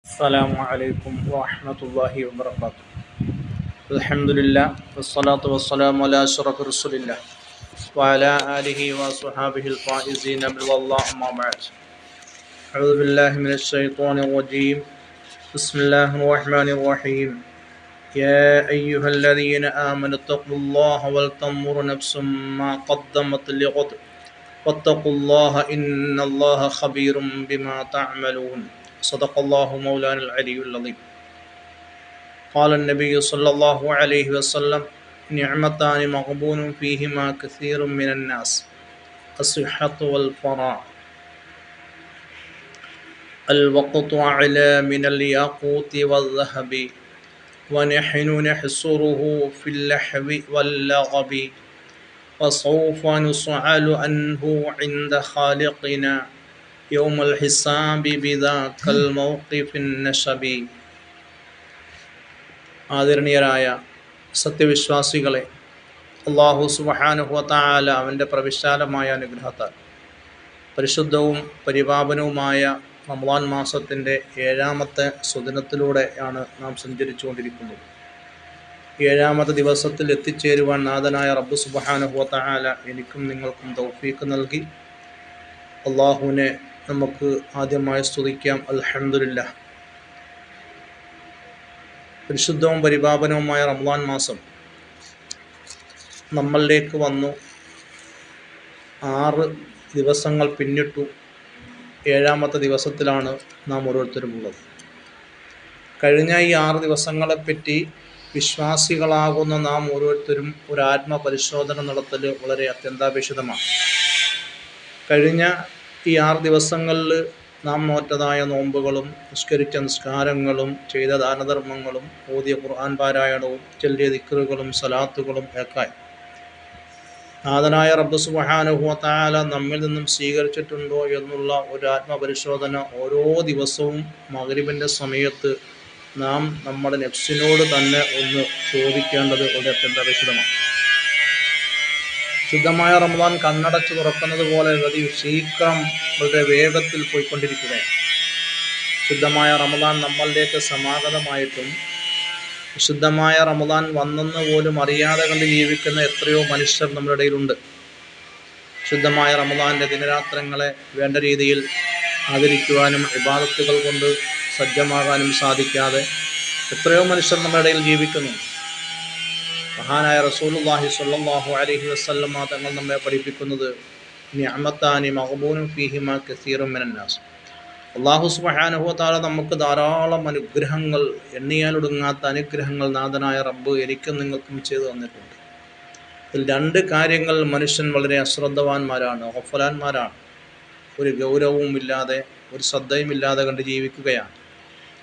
السلام عليكم ورحمة الله وبركاته. الحمد لله والصلاة والسلام على أشرف رسول الله وعلى آله وصحابه الفائزين برضا الله أما بعد. أعوذ بالله من الشيطان الرجيم. بسم الله الرحمن الرحيم. يا أيها الذين آمنوا اتقوا الله ولتنظر نفس ما قدمت لغد واتقوا الله إن الله خبير بما تعملون. صدق الله مولانا العلي العظيم. قال النبي صلى الله عليه وسلم نعمتان مغبون فيهما كثير من الناس الصحة والفراغ الوقت أعلى من الياقوت والذهب ونحن نحصره في اللحو واللغب وسوف نسأل عنه عند خالقنا يوم الحساب بذاك الموقف النشب. ആദരണീയരായ സത്യവിശ്വാസികളെ, അല്ലാഹു സുബ്ഹാനഹു വ തആല അവൻ്റെ പ്രവിശാലമായ അനുഗ്രഹത്താൽ പരിശുദ്ധവും പരിപാവനവുമായ റമളാൻ മാസത്തിൻ്റെ 7-ാമത്തെ സുദിനത്തിലൂടെയാണ് നാം സഞ്ചരിച്ചുകൊണ്ടിരിക്കുന്നത്. 7-ാമത്തെ ദിവസത്തിൽ എത്തിച്ചേരുവാൻ നാഥനായ റബ്ബ് സുബ്ഹാനഹു വ തആല എനിക്കും നിങ്ങൾക്കും തൗഫീഖ് നൽകി. അല്ലാഹുവിനെ നമുക്ക് ആദ്യമായി സ്തുതിക്കാം. അൽഹംദുലില്ലാഹ്. പരിശുദ്ധവും പരിപാവനവുമായ റമളാൻ മാസം നമ്മളിലേക്ക് വന്നു. 6 ദിവസങ്ങൾ പിന്നിട്ടു. 7-ാമത്തെ ദിവസത്തിലാണ് നാം ഓരോരുത്തരും ഉള്ളത്. കഴിഞ്ഞ ഈ 6 ദിവസങ്ങളെപ്പറ്റി വിശ്വാസികളാകുന്ന നാം ഓരോരുത്തരും ഒരു ആത്മപരിശോധന നടത്തൽ വളരെ അത്യന്താപേക്ഷിതമാണ്. കഴിഞ്ഞ ഈ 6 ദിവസങ്ങളിൽ നാം നോറ്റതായ നോമ്പുകളും നിസ്കരിച്ച നിസ്കാരങ്ങളും ചെയ്ത ദാനധർമ്മങ്ങളും ഓതിയ ഖുർആൻ പാരായണവും ചൊല്ലിയ ദിക്റുകളും സലാത്തുകളും ഒക്കെ നാഥനായ റബ്ബ് സുബ്ഹാനഹു വ തആല നമ്മിൽ നിന്നും സ്വീകരിച്ചിട്ടുണ്ടോ എന്നുള്ള ഒരു ആത്മപരിശോധന ഓരോ ദിവസവും മഗ്‌രിബിൻ്റെ സമയത്ത് നാം നമ്മുടെ നഫ്സിനോട് തന്നെ ഒന്ന് ചോദിക്കേണ്ടത് വളരെ അത്യന്താപേക്ഷിതമാണ്. ശുദ്ധമായ റമളാൻ കണ്ണടച്ച് തുറക്കുന്നത് പോലെ ശീഘ്രം വളരെ വേഗത്തിൽ പോയിക്കൊണ്ടിരിക്കുകയാണ്. ശുദ്ധമായ റമളാൻ നമ്മളിലേക്ക് സമാഗതമായിട്ടും ശുദ്ധമായ റമളാൻ വന്നെന്ന് പോലും അറിയാതെ കണ്ട് ജീവിക്കുന്ന എത്രയോ മനുഷ്യർ നമ്മുടെ ഇടയിലുണ്ട്. ശുദ്ധമായ റമളാൻ്റെ ദിനരാത്രങ്ങളെ വേണ്ട രീതിയിൽ ആദരിക്കുവാനും ഇബാദത്തുകൾ കൊണ്ട് സജ്ജമാകാനും സാധിക്കാതെ എത്രയോ മനുഷ്യർ നമ്മുടെ ഇടയിൽ ജീവിക്കുന്നു. മഹാനായ റസൂലുള്ളാഹി സ്വല്ലല്ലാഹു അലൈഹി വസല്ലമ തങ്ങൾ നമ്മെ പഠിപ്പിക്കുന്നത് നിഅമത്താനി മഗ്ബൂനും ഫീഹിമാ കസീറും മിനൻ നാസ്. അല്ലാഹു സുബ്ഹാനഹു വ തആല നമുക്ക് ധാരാളം അനുഗ്രഹങ്ങൾ, എണ്ണിയാലൊടുങ്ങാത്ത അനുഗ്രഹങ്ങൾ നാഥനായ റബ്ബ് എനിക്കും നിങ്ങൾക്കും ചെയ്തു തന്നിട്ടുണ്ട്. ഇതിൽ 2 കാര്യങ്ങൾ മനുഷ്യൻ വളരെ അശ്രദ്ധവാന്മാരാണ്, ഗഫലാന്മാരാണ്. ഒരു ഗൗരവവും ഇല്ലാതെ, ഒരു ശ്രദ്ധയും ഇല്ലാതെ കണ്ട് ജീവിക്കുകയാണ്.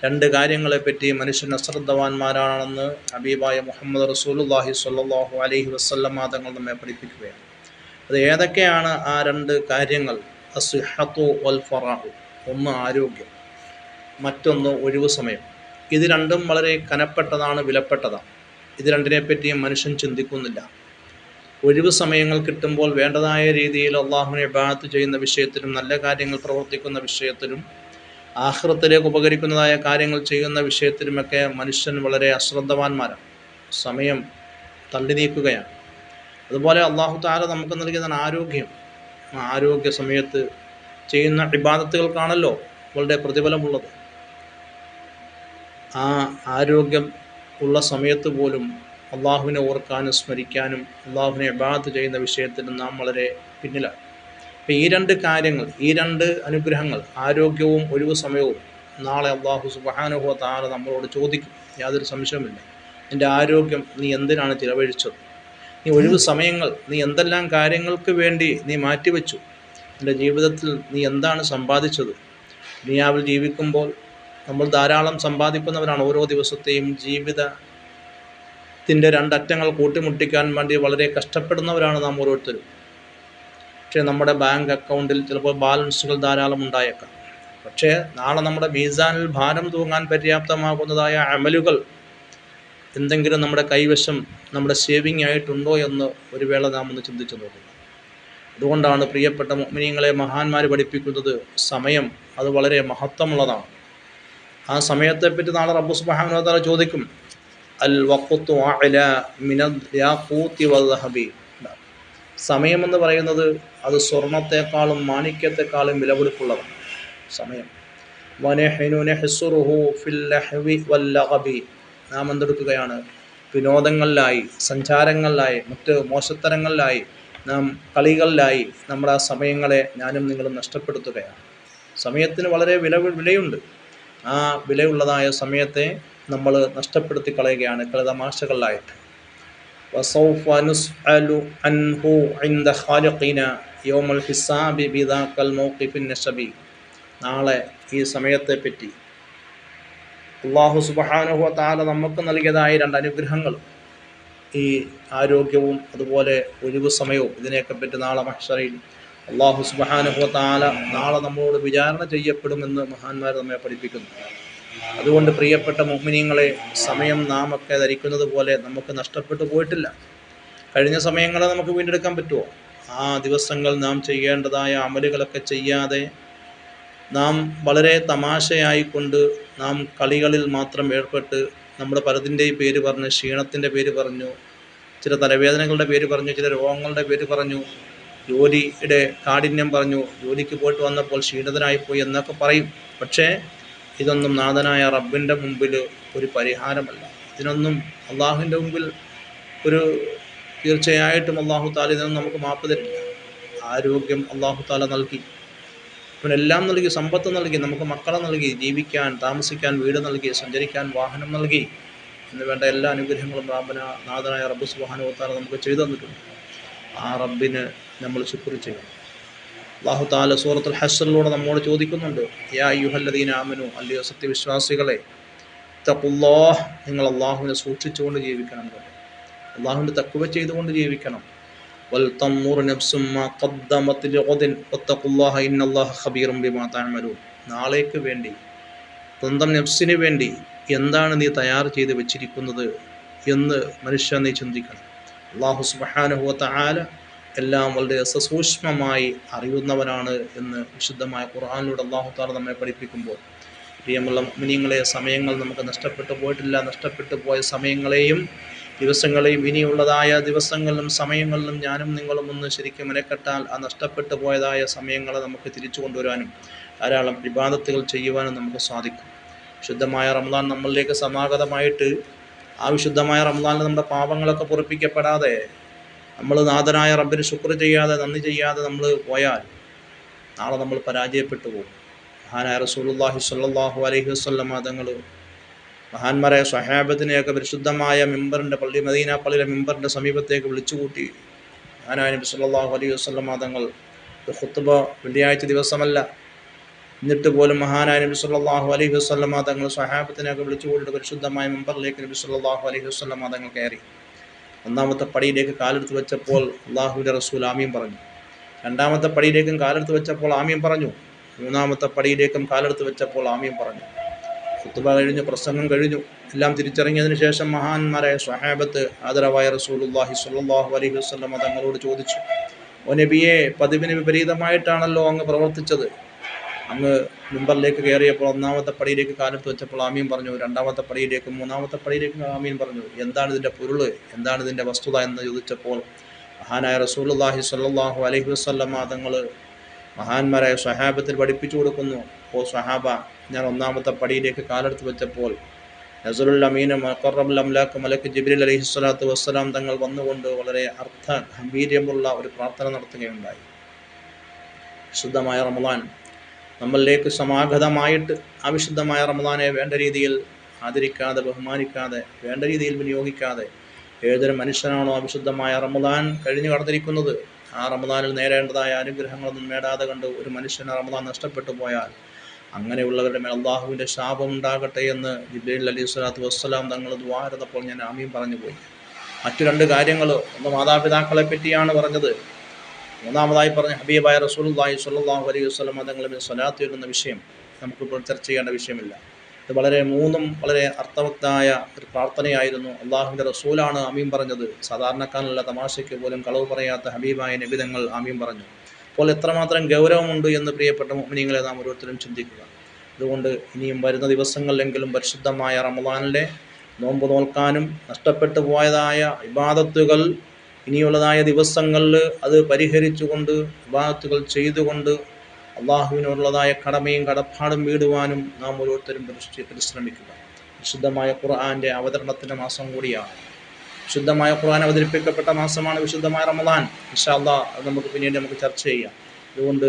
2 കാര്യങ്ങളെപ്പറ്റി മനുഷ്യൻ അശ്രദ്ധവാന്മാരാണെന്ന് ഹബീബായ മുഹമ്മദ് റസൂലുള്ളാഹി സ്വല്ലല്ലാഹു അലൈഹി വസല്ലമ തങ്ങൾ നമ്മെ പഠിപ്പിക്കുകയാണ്. അത് ഏതൊക്കെയാണ് ആ 2 കാര്യങ്ങൾ? അസ്സിഹത്തു വൽ ഫറാഹു. ഒന്ന് ആരോഗ്യം, മറ്റൊന്ന് ഒഴിവ് സമയം. ഇത് രണ്ടും വളരെ കനപ്പെട്ടതാണ്, വിലപ്പെട്ടതാണ്. ഇത് രണ്ടിനെപ്പറ്റിയും മനുഷ്യൻ ചിന്തിക്കുന്നില്ല. ഒഴിവ് സമയങ്ങൾ കിട്ടുമ്പോൾ വേണ്ടതായ രീതിയിൽ അള്ളാഹുവിനെ ഇബാദത്ത് ചെയ്യുന്ന വിഷയത്തിലും നല്ല കാര്യങ്ങൾ പ്രവർത്തിക്കുന്ന വിഷയത്തിലും ആഖിറത്തിലേക്ക് ഉപകരിക്കുന്നതായ കാര്യങ്ങൾ ചെയ്യുന്ന വിഷയത്തിലുമൊക്കെ മനുഷ്യൻ വളരെ അശ്രദ്ധവാന്മാരാണ്, സമയം തള്ളി നീക്കുകയാണ്. അതുപോലെ അല്ലാഹു തആല നമുക്ക് നൽകിയതാണ് ആരോഗ്യം. ആരോഗ്യ സമയത്ത് ചെയ്യുന്ന ഇബാദത്തുകൾക്കാണല്ലോ വളരെ പ്രതിഫലമുള്ളത്. ആ ആരോഗ്യം ഉള്ള സമയത്ത് പോലും അള്ളാഹുവിനെ ഓർക്കാനും സ്മരിക്കാനും അള്ളാഹുവിനെ ഇബാദത്ത് ചെയ്യുന്ന വിഷയത്തിൽ നാം വളരെ പിന്നിലാണ്. അപ്പോൾ ഈ 2 കാര്യങ്ങൾ, ഈ 2 അനുഗ്രഹങ്ങൾ, ആരോഗ്യവും ഒഴിവ് സമയവും, നാളെ അല്ലാഹു സുബ്ഹാനഹു വ തആല നമ്മളോട് ചോദിക്കും. യാതൊരു സംശയവുമില്ല. നിൻ്റെ ആരോഗ്യം നീ എന്തിനാണ് ചിലവഴിച്ചത്? നീ ഒഴിവ് സമയങ്ങൾ നീ എന്തെല്ലാം കാര്യങ്ങൾക്ക് വേണ്ടി നീ മാറ്റിവെച്ചു? നിൻ്റെ ജീവിതത്തിൽ നീ എന്താണ് സമ്പാദിച്ചത്? ദുനിയാവിൽ ജീവിക്കുമ്പോൾ നമ്മൾ ധാരാളം സമ്പാദിക്കുന്നവരാണ്. ഓരോ ദിവസത്തെയും ജീവിതത്തിൻ്റെ 2 അറ്റങ്ങൾ കൂട്ടിമുട്ടിക്കാൻ വേണ്ടി വളരെ കഷ്ടപ്പെടുന്നവരാണ് നാം ഓരോരുത്തരും. പക്ഷേ നമ്മുടെ ബാങ്ക് അക്കൗണ്ടിൽ ചിലപ്പോൾ ബാലൻസുകൾ ധാരാളം ഉണ്ടായേക്കാം. പക്ഷേ നാളെ നമ്മുടെ മീസാനിൽ ഭാരം തൂങ്ങാൻ പര്യാപ്തമാകുന്നതായ അമലുകൾ എന്തെങ്കിലും നമ്മുടെ കൈവശം, നമ്മുടെ സേവിങ് ആയിട്ടുണ്ടോ എന്ന് ഒരു വേള നാം ഒന്ന് ചിന്തിച്ചു നോക്കുക. അതുകൊണ്ടാണ് പ്രിയപ്പെട്ട മുഅ്മിനീങ്ങളെ മഹാന്മാർ പഠിപ്പിക്കുന്നത്, സമയം അത് വളരെ മഹത്വമുള്ളതാണ്. ആ സമയത്തെപ്പറ്റി നാളെ റബ്ബ് സുബ്ഹാനഹു വ തആല ചോദിക്കും. അൽ വഖ്തു അഅല മിനൽ യാഖൂതി വൽ ദഹബി. സമയമെന്ന് പറയുന്നത് അത് സ്വർണത്തെക്കാളും മാണിക്യത്തെക്കാളും വിലപിടിപ്പുള്ളതാണ് സമയം. വനഹ്നു നഹ്സുറുഹു ഫിൽ ലഹ്വി വൽ ലഗബി. നാം എന്തെടുക്കുകയാണ്? വിനോദങ്ങളിലായി, സഞ്ചാരങ്ങളിലായി, മറ്റ് മോശത്തരങ്ങളിലായി, നാം കളികളിലായി നമ്മുടെ ആ സമയങ്ങളെ ഞാനും നിങ്ങളും നഷ്ടപ്പെടുത്തുകയാണ്. സമയത്തിന് വളരെ വിലയുണ്ട്. ആ വിലയുള്ളതായ സമയത്തെ നമ്മൾ നഷ്ടപ്പെടുത്തി കളയുകയാണ് കളിതമാശകളിലായിട്ട്. വസൗഫ നുസ്അലു അൻഹു ഇൻദ ഖാലിഖിന യൗമൽ ഹിസാബി ബിദാക്കൽ മൗഖിഫിൻ നസബി. നാളെ ഈ സമയത്തെപ്പറ്റി അല്ലാഹു സുബ്ഹാനഹു വ തആല നമുക്ക് നൽകിയതായ 2 അനുഗ്രഹങ്ങൾ, ഈ ആരോഗ്യവും അതുപോലെ ഒഴിവു സമയവും, ഇതിനെയൊക്കെ പറ്റി നാളെ മഹ്ശറിൽ അല്ലാഹു സുബ്ഹാനഹു വ തആല നാളെ നമ്മളോട് വിചാരണ ചെയ്യപ്പെടുമെന്ന് മഹാന്മാർ നമ്മെ പഠിപ്പിക്കുന്നു. അതുകൊണ്ട് പ്രിയപ്പെട്ട മുഅ്മിനീങ്ങളെ, സമയം നാം ഒക്കെ ധരിക്കുന്നത് പോലെ നമുക്ക് നഷ്ടപ്പെട്ടു പോയിട്ടില്ല. കഴിഞ്ഞ സമയങ്ങളെ നമുക്ക് വീണ്ടെടുക്കാൻ പറ്റുമോ? ആ ദിവസങ്ങൾ നാം ചെയ്യേണ്ടതായ അമലുകളൊക്കെ ചെയ്യാതെ നാം വളരെ തമാശയായിക്കൊണ്ട് നാം കളികളിൽ മാത്രം ഏർപ്പെട്ട് നമ്മുടെ പലതിൻ്റെയും പേര് പറഞ്ഞ്, ക്ഷീണത്തിൻ്റെ പേര് പറഞ്ഞു, ചില തലവേദനകളുടെ പേര് പറഞ്ഞു, ചില രോഗങ്ങളുടെ പേര് പറഞ്ഞു, ജോലിയുടെ കാഠിന്യം പറഞ്ഞു, ജോലിക്ക് പോയിട്ട് വന്നപ്പോൾ ക്ഷീണിതനായിപ്പോയി എന്നൊക്കെ പറയും. പക്ഷേ ഇതൊന്നും നാഥനായ റബ്ബിൻ്റെ മുമ്പിൽ ഒരു പരിഹാരമല്ല. ഇതിനൊന്നും അള്ളാഹുവിൻ്റെ മുമ്പിൽ ഒരു തീർച്ചയായിട്ടും അള്ളാഹു താല ഇതിനൊന്നും നമുക്ക് മാപ്പ് തരില്ല. ആരോഗ്യം അള്ളാഹു താല നൽകി, അവനെല്ലാം നൽകി, സമ്പത്ത് നൽകി, നമുക്ക് മക്കളെ നൽകി, ജീവിക്കാൻ താമസിക്കാൻ വീട് നൽകി, സഞ്ചരിക്കാൻ വാഹനം നൽകി എന്ന് വേണ്ട എല്ലാ അനുഗ്രഹങ്ങളും നാഥനായ റബ്ബ് സുബ്ഹാനഹു വ തആല നമുക്ക് ചെയ്തു തന്നിട്ടുണ്ട്. ആ റബ്ബിന് നമ്മൾ ശുക്ർ ചെയ്യണം. അല്ലാഹു തആല സൂറത്തുൽ ഹശ്റിലൂടെ നമ്മോട് ചോദിക്കുന്നുണ്ട്, യാ അയ്യുഹല്ലദീന ആമനു, അല്ലയോ സത്യവിശ്വാസികളെ, തഖുല്ലാഹ്, നിങ്ങൾ അള്ളാഹുവിനെ സൂക്ഷിച്ചുകൊണ്ട് ജീവിക്കണം, അള്ളാഹുവിൻ്റെ തഖ്വ ചെയ്തുകൊണ്ട് ജീവിക്കണം. വൽ തൻദുർ നഫ്സും മാ ഖദ്ദമത് ലിഗദിൻ വത്തഖുല്ലാഹ ഇന്നല്ലാഹ ഖബീറും ബിമാ തഅമലൂൻ. നാളേക്ക് വേണ്ടി, സ്വന്തം നഫ്സിന് വേണ്ടി എന്താണ് നീ തയ്യാർ ചെയ്ത് വെച്ചിരിക്കുന്നത് എന്ന് മനുഷ്യ നീ ചിന്തിക്കണം. അല്ലാഹു സുബ്ഹാനഹു വ തആല എല്ലാം വളരെ സസൂക്ഷ്മമായി അറിയുന്നവനാണ് എന്ന് വിശുദ്ധമായ ഖുർആനിലൂടെ അല്ലാഹു തആല നമ്മെ പഠിപ്പിക്കുമ്പോൾ, പ്രിയമുള്ള മുഅ്മിനീങ്ങളെ, സമയങ്ങൾ നമുക്ക് നഷ്ടപ്പെട്ടു പോയിട്ടില്ല. നഷ്ടപ്പെട്ടു പോയ സമയങ്ങളെയും ദിവസങ്ങളെയും ഇനിയുള്ളതായ ദിവസങ്ങളിലും സമയങ്ങളിലും ഞാനും നിങ്ങളും ഒന്ന് ശരിക്കും മെനക്കെട്ടാൽ ആ നഷ്ടപ്പെട്ടു പോയതായ സമയങ്ങളെ നമുക്ക് തിരിച്ചു കൊണ്ടുവരാനും ധാരാളം ഇബാദത്തുകൾ ചെയ്യുവാനും നമുക്ക് സാധിക്കും. വിശുദ്ധമായ റമദാൻ നമ്മളിലേക്ക് സമാഗതമായിട്ട് ആ വിശുദ്ധമായ റമദാനിൽ നമ്മുടെ പാപങ്ങളൊക്കെ പൊറുപ്പിക്കപ്പെടാതെ നമ്മൾ നാഥനായ റബ്ബിന് ശുക്ർ ചെയ്യാതെ, നന്ദി ചെയ്യാതെ നമ്മൾ പോയാൽ നാളെ നമ്മൾ പരാജയപ്പെട്ടു പോകും. മഹാനായ റസൂലുള്ളാഹി സ്വല്ലല്ലാഹു അലൈഹി വസല്ലം തങ്ങൾ മഹാന്മാരായ സ്വഹാബത്തിനെയൊക്കെ പരിശുദ്ധമായ മിമ്പറിൻ്റെ പള്ളി, മദീന പള്ളിയിലെ മിമ്പറിൻ്റെ സമീപത്തേക്ക് വിളിച്ചുകൂട്ടി. മഹാനായ നബി സ്വല്ലല്ലാഹു അലൈഹി വസല്ലം തങ്ങൾ ഖുത്ബ വെള്ളിയാഴ്ച ദിവസമല്ല, എന്നിട്ട് പോലും മഹാനായ നബി സ്വല്ലല്ലാഹു അലൈഹി വസല്ലം തങ്ങൾ സ്വഹാബത്തിനെയൊക്കെ വിളിച്ചുകൂട്ടിയിട്ട് പരിശുദ്ധമായ മിമ്പറിലേക്ക് നബി സ്വല്ലല്ലാഹു അലൈഹി വസല്ലം തങ്ങൾ കയറി. ഒന്നാമത്തെ പടിയിലേക്ക് കാലെടുത്ത് വെച്ചപ്പോൾ അള്ളാഹുവിൻ്റെ റസൂൽ ആമീൻ പറഞ്ഞു. രണ്ടാമത്തെ പടിയിലേക്കും കാലെടുത്ത് വെച്ചപ്പോൾ ആമീൻ പറഞ്ഞു. മൂന്നാമത്തെ പടിയിലേക്കും കാലെടുത്ത് വെച്ചപ്പോൾ ആമീൻ പറഞ്ഞു. ഖുത്ബ കഴിഞ്ഞു, പ്രസംഗം കഴിഞ്ഞു, എല്ലാം തിരിച്ചറിഞ്ഞതിന് ശേഷം മഹാന്മാരായ സ്വഹാബത്ത് ആദരവായ റസൂലുള്ളാഹി സ്വല്ലല്ലാഹു അലൈഹി വസല്ലം തങ്ങളോട് ചോദിച്ചു, ഓ നബിയെ, പതിവിന് വിപരീതമായിട്ടാണല്ലോ അങ്ങ് പ്രവർത്തിച്ചത്. അങ്ങ് മിമ്പറിലേക്ക് കയറിയപ്പോൾ ഒന്നാമത്തെ പടിയിലേക്ക് കാലെടുത്ത് വെച്ചപ്പോൾ ആമീൻ പറഞ്ഞു, രണ്ടാമത്തെ പടിയിലേക്കും മൂന്നാമത്തെ പടിയിലേക്കും ആമീൻ പറഞ്ഞു. എന്താണ് ഇതിൻ്റെ പൊരുള്, എന്താണ് ഇതിൻ്റെ വസ്തുത എന്ന് ചോദിച്ചപ്പോൾ മഹാനായ റസൂലുള്ളാഹി സ്വല്ലല്ലാഹു അലൈഹി വസല്ലം തങ്ങൾ മഹാന്മാരായ സ്വഹാബത്തിൽ പഠിപ്പിച്ചു കൊടുക്കുന്നു, ഓ സ്വഹാബ, ഞാൻ ഒന്നാമത്തെ പടിയിലേക്ക് കാലെടുത്ത് വെച്ചപ്പോൾ നസറുൽ അമീൻ മുഖറബുൽ അംലാക്ക് മലക്ക് ജിബ്രീൽ അലൈഹിസ്സലാത്തു വസ്സലാം തങ്ങൾ വന്നുകൊണ്ട് വളരെ അർത്ഥ ഗംഭീര്യമുള്ള ഒരു പ്രാർത്ഥന നടത്തുകയുണ്ടായി. വിശുദ്ധമായ റമദാൻ നമ്മളിലേക്ക് സമാഗതമായിട്ട് ആ വിശുദ്ധമായ റമദാനെ വേണ്ട രീതിയിൽ ആദരിക്കാതെ, ബഹുമാനിക്കാതെ, വേണ്ട രീതിയിൽ വിനിയോഗിക്കാതെ ഏതൊരു മനുഷ്യനാണോ ആ വിശുദ്ധമായ റമദാൻ കഴിഞ്ഞു കടന്നിരിക്കുന്നത്, ആ റമദാനിൽ നേടേണ്ടതായ അനുഗ്രഹങ്ങളൊന്നും നേടാതെ കണ്ട് ഒരു മനുഷ്യന് റമദാൻ നഷ്ടപ്പെട്ടു പോയാൽ അങ്ങനെയുള്ളവരുടെ മേൽ അള്ളാഹുവിൻ്റെ ശാപം ഉണ്ടാകട്ടെ എന്ന് ജിബ്രീൽ അലൈഹിസ്സലാത്തു വസ്സലാം തങ്ങൾ ദുആ ചെയ്തപ്പോൾ ഞാൻ ആമീൻ പറഞ്ഞു പോയി. മറ്റു 2 കാര്യങ്ങൾ, ഒന്ന് മാതാപിതാക്കളെ പറ്റിയാണ് പറഞ്ഞത്, മൂന്നാമതായി പറഞ്ഞ ഹബീബായ റസൂലുള്ളാഹി സ്വല്ലല്ലാഹു അലൈഹി വസല്ലം തങ്ങളുടെ സ്വലാത്ത് ചൊല്ലുന്ന വിഷയം നമുക്കിപ്പോൾ ചർച്ച ചെയ്യേണ്ട വിഷയമില്ല. ഇത് മൂന്നും വളരെ അർത്ഥവത്തായ ഒരു പ്രാർത്ഥനയായിരുന്നു. അള്ളാഹുവിൻ്റെ റസൂലാണ് ആമീൻ പറഞ്ഞത്. സാധാരണക്കാരനുള്ള തമാശയ്ക്ക് പോലും കളവ് പറയാത്ത ഹബീബായ നബി തങ്ങൾ ആമീൻ പറഞ്ഞു. അപ്പോൾ എത്രമാത്രം ഗൗരവമുണ്ട് എന്ന് പ്രിയപ്പെട്ട മുഅ്മിനീങ്ങളെ നാം ഓരോരുത്തരും ചിന്തിക്കുക. അതുകൊണ്ട് ഇനിയും വരുന്ന ദിവസങ്ങളിലെങ്കിലും പരിശുദ്ധമായ റമദാനിലെ നോമ്പ് നോൽക്കാനും നഷ്ടപ്പെട്ടു പോയതായ ഇബാദത്തുകൾ ഇനിയുള്ളതായ ദിവസങ്ങളിൽ അത് പരിഹരിച്ചുകൊണ്ട് ഇബാദത്തുകൾ ചെയ്തുകൊണ്ട് അള്ളാഹുവിനുള്ളതായ കടമയും കടപ്പാടും വീടുവാനും നാം ഓരോരുത്തരും പരിശ്രമിക്കുക. വിശുദ്ധമായ ഖുർആൻ്റെ അവതരണത്തിൻ്റെ മാസം കൂടിയാണ്. വിശുദ്ധമായ ഖുർആൻ അവതരിപ്പിക്കപ്പെട്ട മാസമാണ് വിശുദ്ധമായ റമദാൻ. ഇൻഷാ അല്ലാഹ് അത് നമുക്ക് പിന്നീട് ചർച്ച ചെയ്യാം. അതുകൊണ്ട്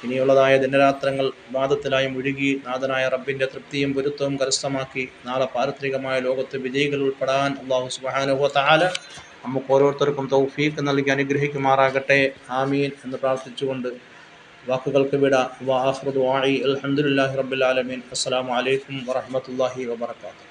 ഇനിയുള്ളതായ ദിനരാത്രങ്ങൾ ഇബാദത്തിലായി മുഴുകി നാഥനായ റബ്ബിൻ്റെ തൃപ്തിയും പൊരുത്തവും കരസ്ഥമാക്കി നാളെ പാരത്രികമായ ലോകത്ത് വിജയികൾ ഉൾപ്പെടാൻ അല്ലാഹു സുബ്ഹാനഹു വ തആല നമുക്ക് ഓരോരുത്തർക്കും തൗഫീഖ് നൽകി അനുഗ്രഹിക്കുമാറാകട്ടെ. ആമീൻ എന്ന് പ്രാർത്ഥിച്ചുകൊണ്ട് വാക്കുകൾക്ക് വിട. വആഖിറു ദുആഇ അൽഹംദുലില്ലാഹി റബ്ബിൽ ആലമീൻ. അസ്സലാമു അലൈക്കും വറഹ്മത്തുള്ളാഹി വബറകാതുഹു.